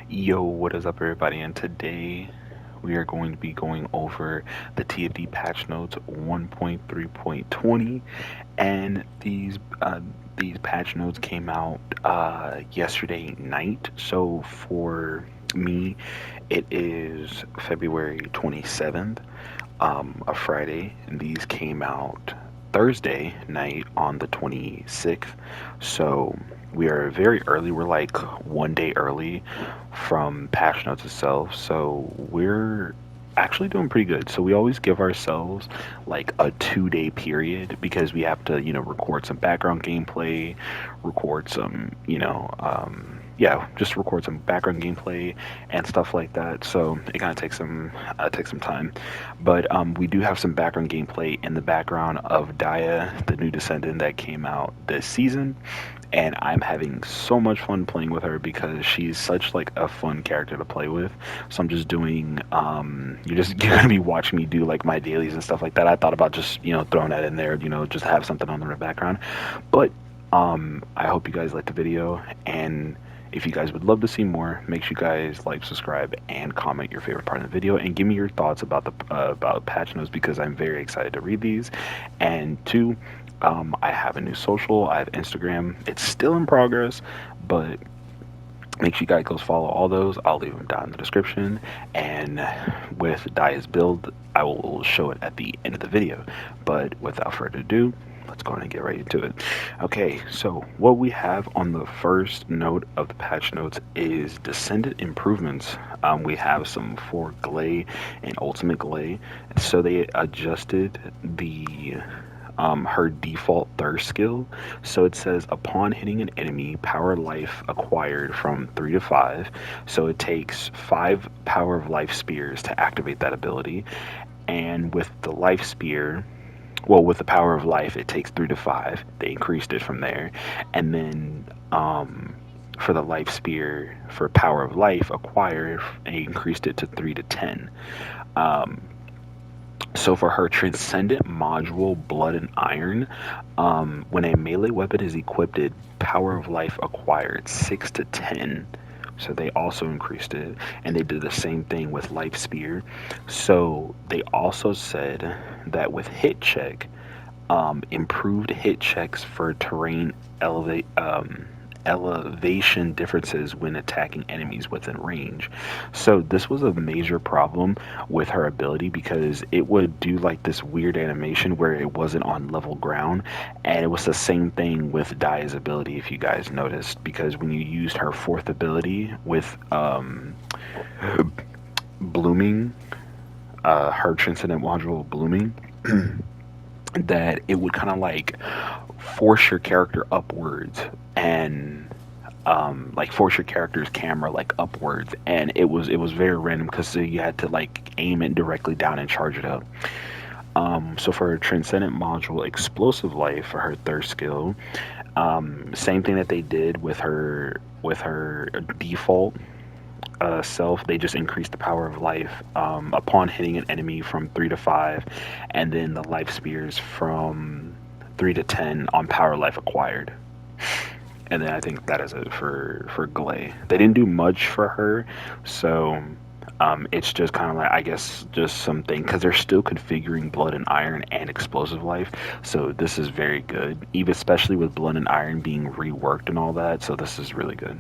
Yo, what is up, everybody? And today we are going to be going over the TFD patch notes 1.3.20, and these patch notes came out yesterday night. So for me, it is February 27th, a Friday, and these came out Thursday night on the 26th. So we are very early. We're like 1 day early from patch notes itself. So we're actually doing pretty good. So we always give ourselves like a 2 day period because we have to, record some background gameplay, record some, yeah, just record some background gameplay and stuff like that. So it kind of takes some time, but we do have some background gameplay in the background of Dia, the new Descendant that came out this season, and I'm having so much fun playing with her because she's such like a fun character to play with. So I'm just doing you're gonna be watching me do like my dailies and stuff like that. I thought about just throwing that in there, just have something on in the background. But I hope you guys liked the video, and if you guys would love to see more, make sure you guys like, subscribe, and comment your favorite part of the video, and give me your thoughts about the about patch notes because I'm very excited to read these. And two, I have a new social. I have Instagram. It's still in progress, but make sure you guys go follow all those. I'll leave them down in the description. And with Dia's build, I will show it at the end of the video. But without further ado, let's go ahead and get right into it. Okay, so what we have on the first note of the patch notes is Descendant improvements. We have some for Glay and Ultimate Glay. So they adjusted the her default thirst skill. So it says upon hitting an enemy, power life acquired from 3 to 5. So it takes 5 power of life spears to activate that ability. And with the life spear, well, with the power of life, it takes 3 to 5. They increased it from there. And then for the life spear, for power of life acquired, they increased it to 3 to 10. Um, so for her Transcendent module, Blood and Iron, when a melee weapon is equipped, power of life acquired 6 to 10. So they also increased it, and they did the same thing with Life Spear. So they also said that with hit check, improved hit checks for terrain elevation differences when attacking enemies within range. So this was a major problem with her ability because it would do like this weird animation where it wasn't on level ground, and it was the same thing with Dia's ability, if you guys noticed, because when you used her fourth ability with blooming, her transcendent module blooming, that it would kind of like force your character upwards, and like force your character's camera like upwards, and it was very random because you had to like aim it directly down and charge it up. So for her transcendent module explosive life, for her thirst skill, same thing that they did with her default self. They just increased the power of life upon hitting an enemy from 3 to 5, and then the life spears from 3 to 10 on power life acquired. And then I think that is it for Glay. They didn't do much for her, so it's just kind of like, I guess, just something, because they're still configuring Blood and Iron and Explosive Life. So this is very good, even especially with Blood and Iron being reworked and all that. So this is really good.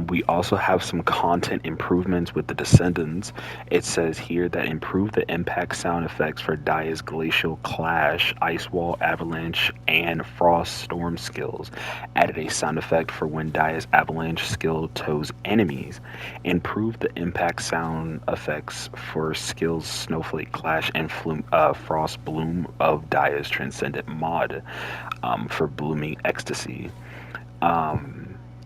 We also have some content improvements with the Descendants. It says here that improve the impact sound effects for Dia's Glacial Clash, Ice Wall, Avalanche, and Frost Storm skills. Added a sound effect for when Dia's Avalanche skill toes enemies. Improve the impact sound effects for skills Snowflake Clash and Frost Bloom of Dia's Transcendent mod for Blooming Ecstasy.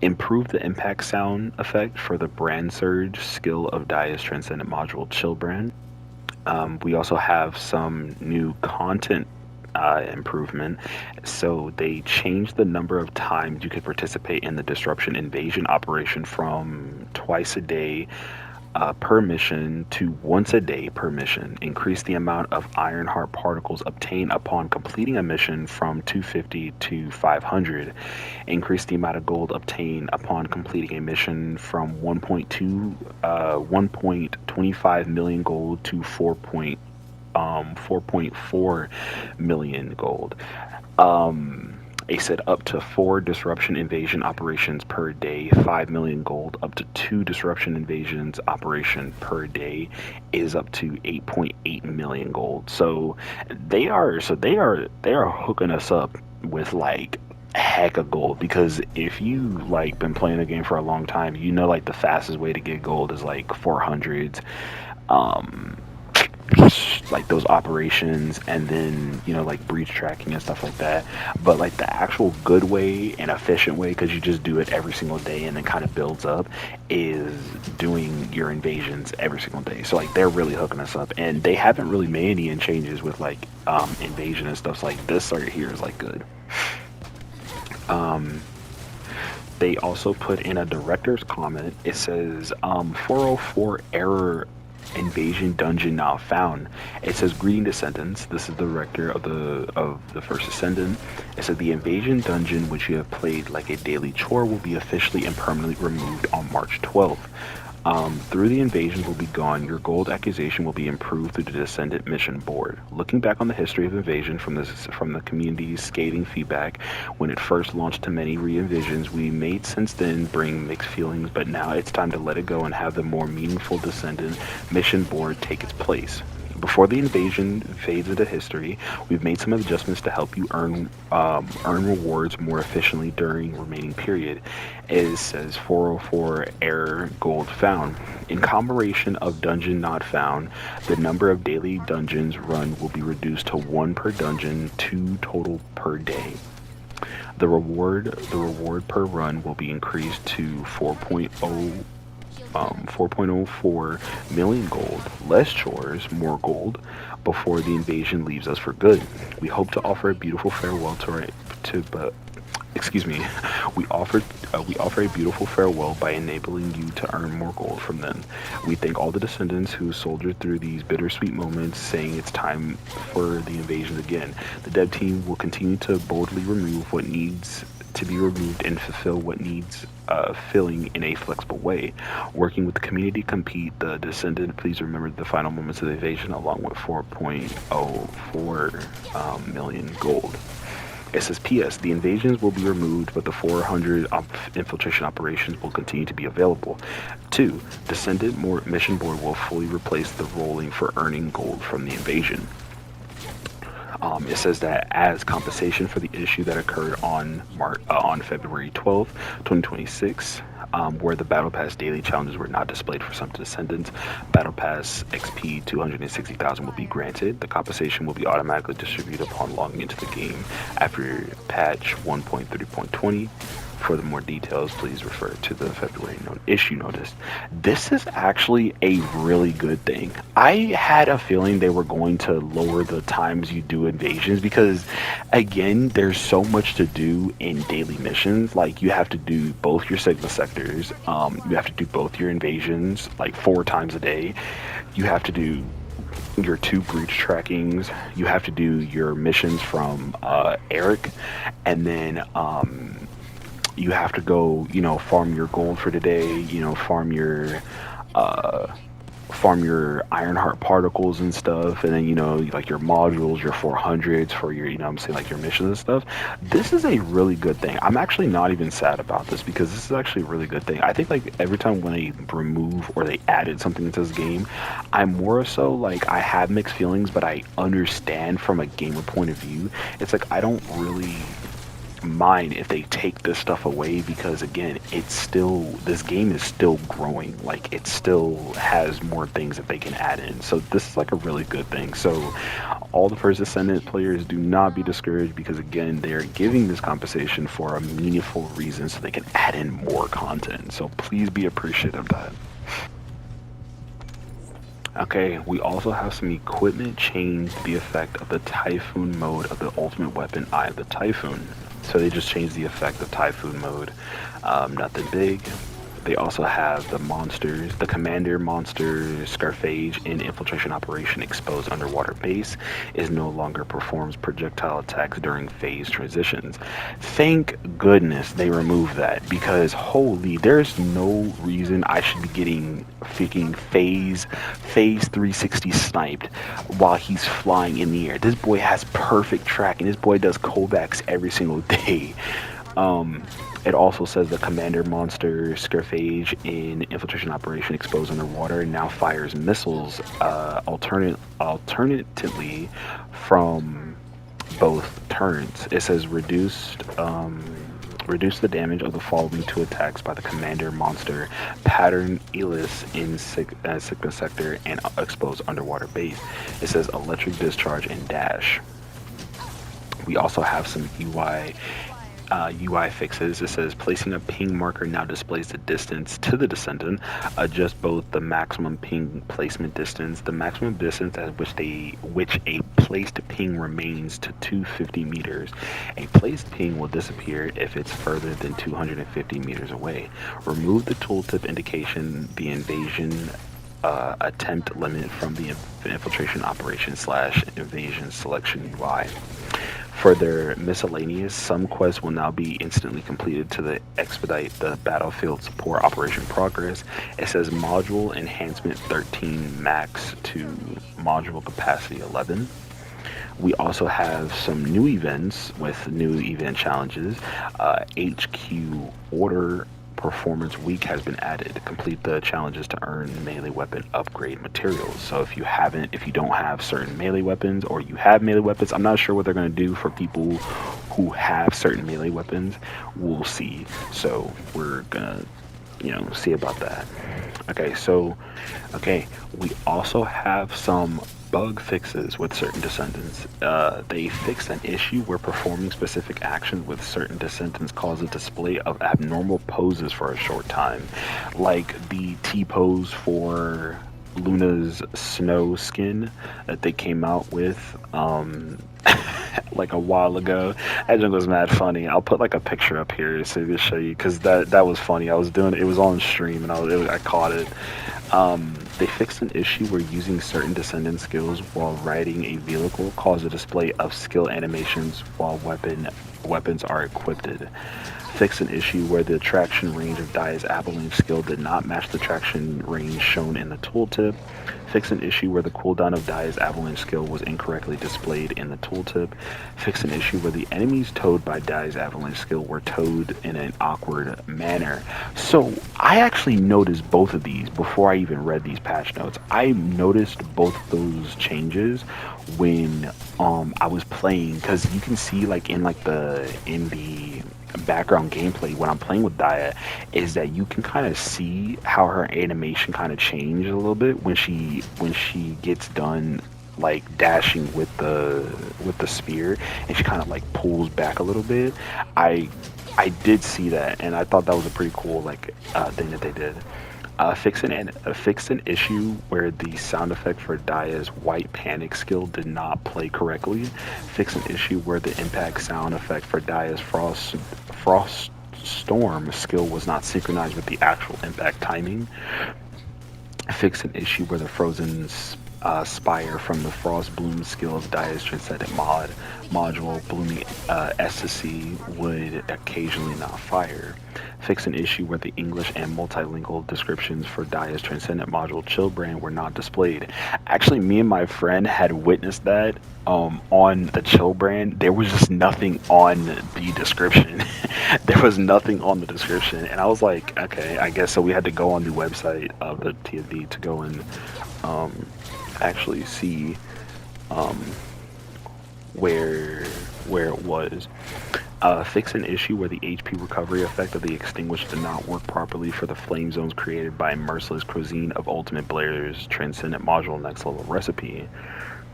Improve the impact sound effect for the Brand Surge skill of Dia's Transcendent module Chillbrand. We also have some new content improvement. So they changed the number of times you could participate in the Disruption Invasion operation from twice a day per mission to once a day per mission. Increase the amount of Ironheart particles obtained upon completing a mission from 250 to 500. Increase the amount of gold obtained upon completing a mission from 1.25 million gold to 4.4 million gold. They said up to 4 disruption invasion operations per day, 5 million gold. Up to 2 disruption invasions operation per day is up to 8.8 million gold. So they are hooking us up with like a heck of gold, because if you like been playing the game for a long time, you know like the fastest way to get gold is like 400s. Um like those operations, and then like breach tracking and stuff like that. But like the actual good way and efficient way, because you just do it every single day and then kind of builds up, is doing your invasions every single day. So like they're really hooking us up, and they haven't really made any changes with like invasion and stuff. So like this right here is like good. um they also put in a director's comment. It says 404 error, invasion dungeon now found. It says, greeting Descendants. This is the director of the First Descendant. It said the invasion dungeon, which you have played like a daily chore, will be officially and permanently removed on March 12th. Through the invasion will be gone. Your gold accusation will be improved through the Descendant mission board. Looking back on the history of invasion from the community's scathing feedback when it first launched to many re-invasions, we made since then bring mixed feelings, but now it's time to let it go and have the more meaningful Descendant mission board take its place. Before the invasion fades into history, we've made some adjustments to help you earn rewards more efficiently during remaining period. It says 404 error gold found. In combination of dungeon not found, the number of daily dungeons run will be reduced to 1 per dungeon, 2 total per day. The reward per run will be increased to 4.04 million gold, less chores, more gold, before the invasion leaves us for good. We hope to offer a beautiful farewell we offer a beautiful farewell by enabling you to earn more gold from them. We thank all the Descendants who soldiered through these bittersweet moments, saying it's time for the invasion again. The dev team will continue to boldly remove what needs to be removed and fulfill what needs filling in a flexible way. Working with the community to compete the Descendant, please remember the final moments of the invasion along with 4.04 million gold. It says, P.S. The invasions will be removed, but the 400 infiltration operations will continue to be available. 2. Descendant mission board will fully replace the rolling for earning gold from the invasion. It says that as compensation for the issue that occurred on February 12th, 2026, where the Battle Pass daily challenges were not displayed for some Descendants, Battle Pass XP 260,000 will be granted. The compensation will be automatically distributed upon logging into the game after patch 1.3.20. For the more details, please refer to the February issue notice. This is actually a really good thing. I had a feeling they were going to lower the times you do invasions, because again, there's so much to do in daily missions. Like you have to do both your Sigma sectors, you have to do both your invasions like 4 times a day. You have to do your 2 breach trackings. You have to do your missions from Eric, and then you have to go, farm your gold for today, farm your Ironheart particles and stuff, and then, like your modules, your 400s for your, like your missions and stuff. This is a really good thing. I'm actually not even sad about this, because this is actually a really good thing. I think like every time when they remove or they added something into this game, I'm more so like, I have mixed feelings, but I understand from a gamer point of view. It's like, I don't really mind if they take this stuff away, because again, this game is still growing. Like it still has more things that they can add in, so this is like a really good thing. So all the First Descendant players, do not be discouraged, because again, they're giving this compensation for a meaningful reason, so they can add in more content. So please be appreciative of that. Okay, we also have some equipment change the effect of the Typhoon mode of the ultimate weapon, Eye of the Typhoon. So they just changed the effect of Typhoon mode. Nothing big. They also have the monsters, the Commander monster Scarphage in Infiltration Operation Exposed Underwater Base is no longer performs projectile attacks during phase transitions. Thank goodness they removed that because holy, there's no reason I should be getting freaking phase 360 sniped while he's flying in the air. This boy has perfect tracking. This boy does callbacks every single day. Um, it also says the commander monster Scarphage in Infiltration Operation Exposed Underwater now fires missiles alternatively from both turns. It says reduce the damage of the following two attacks by the commander monster Pattern Elis in Sigma Sector and Exposed Underwater Base. It says Electric Discharge and Dash. We also have some UI fixes. It says placing a ping marker now displays the distance to the Descendant. Adjust both the maximum ping placement distance, the maximum distance at which a placed ping remains to 250 meters. A placed ping will disappear if it's further than 250 meters away. Remove the tooltip indication, the invasion attempt limit from the infiltration operation / invasion selection UI. For their miscellaneous, some quests will now be instantly completed to expedite the battlefield support operation progress. It says module enhancement 13 max to module capacity 11. We also have some new events with new event challenges. HQ Order Performance Week has been added. Complete the challenges to earn melee weapon upgrade materials. So if you don't have certain melee weapons, or you have melee weapons, I'm not sure what they're going to do for people who have certain melee weapons. We'll see. So we're gonna, see about that. Okay, we also have some bug fixes with certain Descendants. They fixed an issue where performing specific actions with certain Descendants cause a display of abnormal poses for a short time, like the T-pose for Luna's snow skin that they came out with like a while ago. That joke was mad funny. I'll put like a picture up here so to show you because that was funny. I was doing it was on stream and I caught it. They fixed an issue where using certain Descendant skills while riding a vehicle cause a display of skill animations while weapons are equipped. Fixed an issue where the traction range of Dia's avalanche skill did not match the traction range shown in the tooltip. Fix an issue where the cooldown of Dia's avalanche skill was incorrectly displayed in the tooltip. Fix an issue where the enemies towed by Dia's avalanche skill were towed in an awkward manner. So I actually noticed both of these before I even read these patch notes. I noticed both of those changes when I was playing, because you can see like in the background gameplay when I'm playing with Dia is that you can kind of see how her animation kind of changed a little bit when she gets done like dashing with the spear, and she kind of like pulls back a little bit. I did see that, and I thought that was a pretty cool thing that they did. Fix an issue where the sound effect for Dia's white panic skill did not play correctly. Fix an issue where the impact sound effect for Dia's frost storm skill was not synchronized with the actual impact timing. Fix an issue where the frozen spire from the frost bloom skill of Dia's Transcendent module blooming ecstasy would occasionally not fire. Fix an issue where the English and multilingual descriptions for Dia's Transcendent module Chillbrand were not displayed. Actually, me and my friend had witnessed that on the Chillbrand. There was just nothing on the description. There was nothing on the description, and I was like, okay, I guess so. We had to go on the website of the TFD to go and actually see where it was. Fix an issue where the HP recovery effect of the extinguished did not work properly for the flame zones created by Merciless Cuisine of Ultimate Blair's Transcendent Module Next Level Recipe.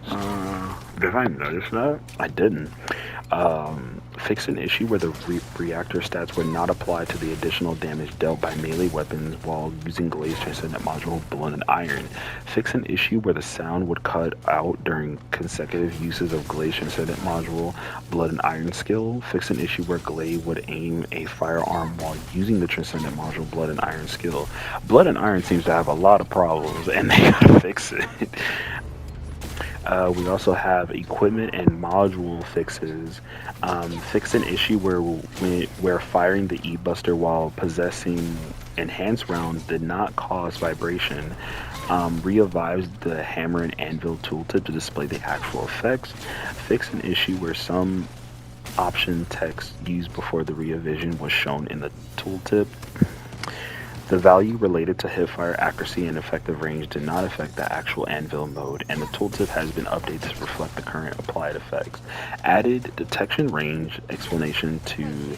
Did I notice that? I didn't. Fix an issue where the reactor stats would not apply to the additional damage dealt by melee weapons while using Glaze Transcendent module Blood and Iron. Fix an issue where the sound would cut out during consecutive uses of Glaze Transcendent module Blood and Iron skill. Fix an issue where Glade would aim a firearm while using the Transcendent module Blood and Iron skill. Blood and Iron seems to have a lot of problems, and they gotta fix it. We also have equipment and module fixes. Fix an issue where firing the E-Buster while possessing enhanced rounds did not cause vibration. Revives the hammer and anvil tooltip to display the actual effects. Fix an issue where some option text used before the revision was shown in the tooltip. The value related to hipfire accuracy and effective range did not affect the actual anvil mode, and the tooltip has been updated to reflect the current applied effects. Added detection range explanation to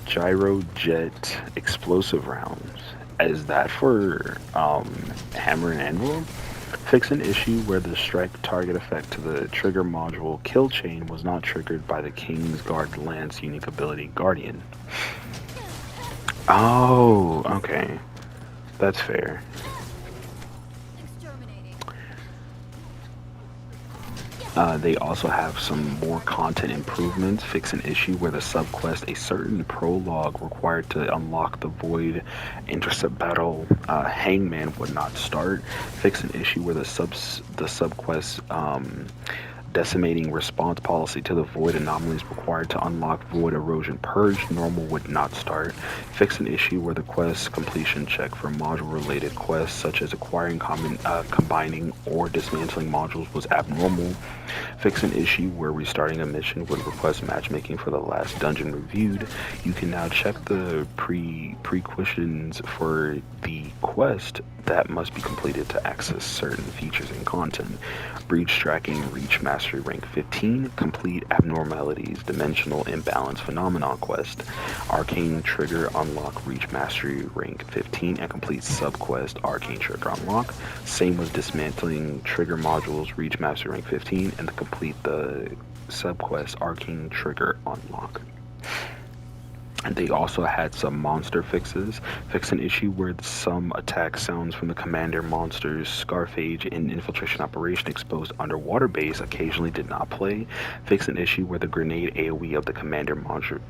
gyrojet explosive rounds. Is that for hammer and anvil? Fix an issue where the strike target effect to the trigger module kill chain was not triggered by the King's Guard Lance unique ability Guardian. Oh, okay. That's fair. They also have some more content improvements. Fix an issue where the subquest, a certain prologue required to unlock the Void Intercept Battle Hangman would not start. Fix an issue where the subquest decimating response policy to the void anomalies required to unlock void erosion purge normal would not start. Fix an issue where the quest completion check for module related quests such as acquiring combining or dismantling modules was abnormal. Fix an issue where restarting a mission would request matchmaking for the last dungeon reviewed. You can now check the prerequisites for the quest that must be completed to access certain features and content. Breach tracking, reach mastery rank 15, complete abnormalities, dimensional imbalance phenomenon quest. Arcane trigger unlock, reach mastery rank 15, and complete subquest arcane trigger unlock. Same with dismantling trigger modules, reach mastery rank 15, and to complete the subquest arcane trigger unlock. And they also had some monster fixes. Fix an issue where some attack sounds from the commander monsters Scarphage in Infiltration Operation exposed underwater base occasionally did not play. Fix an issue where the grenade AoE of the commander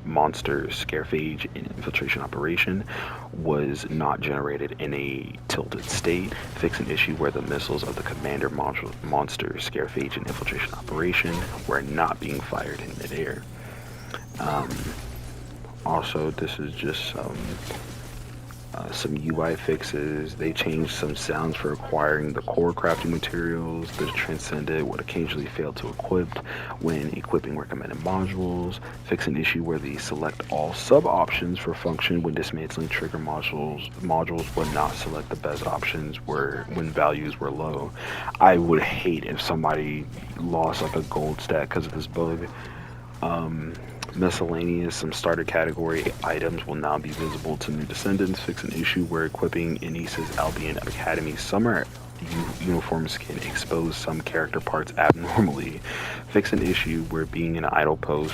monster Scarphage in Infiltration Operation was not generated in a tilted state. Fix an issue where the missiles of the commander monster Scarphage in Infiltration Operation were not being fired in midair. Also, this is just some UI fixes. They changed some sounds for acquiring the core crafting materials. The Transcendent would occasionally fail to equip when equipping recommended modules. Fix an issue where the select all sub options for function when dismantling trigger modules would not select the best options when values were low. I would hate if somebody lost like a gold stack because of this bug. Miscellaneous, some starter category items will now be visible to new descendants. Fix an issue where equipping Anissa's Albion Academy summer uniform skin expose some character parts abnormally. Fix an issue where being in idle pose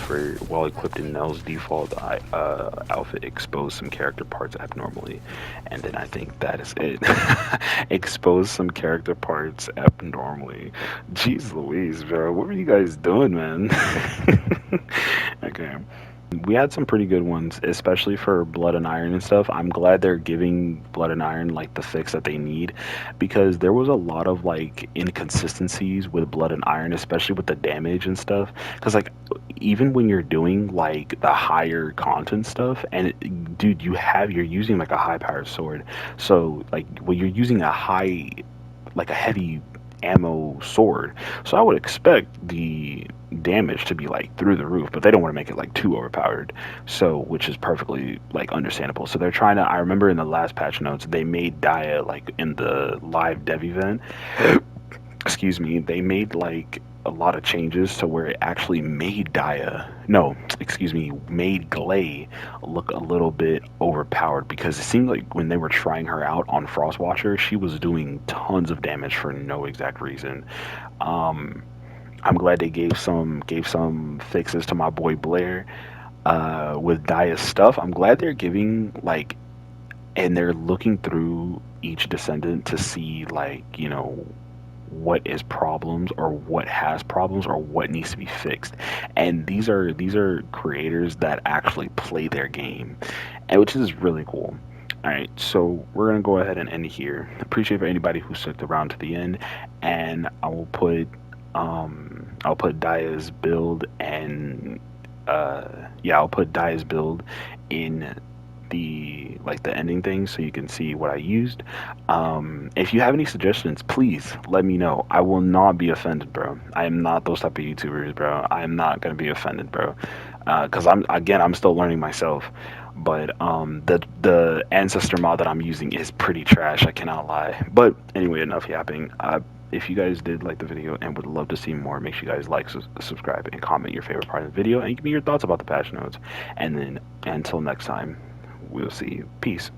while equipped in Nell's default outfit expose some character parts abnormally. And then I think that is it. Expose some character parts abnormally. Jeez Louise, bro. What were you guys doing, man? Okay. We had some pretty good ones, especially for Blood and Iron and stuff. I'm glad they're giving Blood and Iron like the fix that they need, because there was a lot of like inconsistencies with Blood and Iron, especially with the damage and stuff. Because like even when you're doing like the higher content stuff, and dude, you're using like a high powered sword, so like when you're using a heavy ammo sword, so I would expect the damage to be like through the roof, but they don't want to make it like too overpowered, so which is perfectly like understandable. So they're trying to, I remember in the last patch notes they made Dia like in the live dev event excuse me, they made like a lot of changes to where it actually made made Glay look a little bit overpowered, because it seemed like when they were trying her out on Frostwatcher, she was doing tons of damage for no exact reason. I'm glad they gave some fixes to my boy Blair with Dia's stuff. I'm glad they're giving like, and they're looking through each descendant to see like, you know, what is problems or what has problems or what needs to be fixed. And these are creators that actually play their game, and which is really cool. All right, so we're gonna go ahead and end here. Appreciate for anybody who stuck around to the end, and I'll put Daya's build and yeah, I'll put Daya's build in the ending thing so you can see what I used. If you have any suggestions, please let me know. I will not be offended, bro. I am not those type of YouTubers, bro. I am not gonna be offended, bro. Because I'm still learning myself. But the ancestor mod that I'm using is pretty trash. I cannot lie. But anyway, enough yapping. If you guys did like the video and would love to see more, make sure you guys like, subscribe, and comment your favorite part of the video, and give me your thoughts about the patch notes. And then until next time, we'll see you. Peace.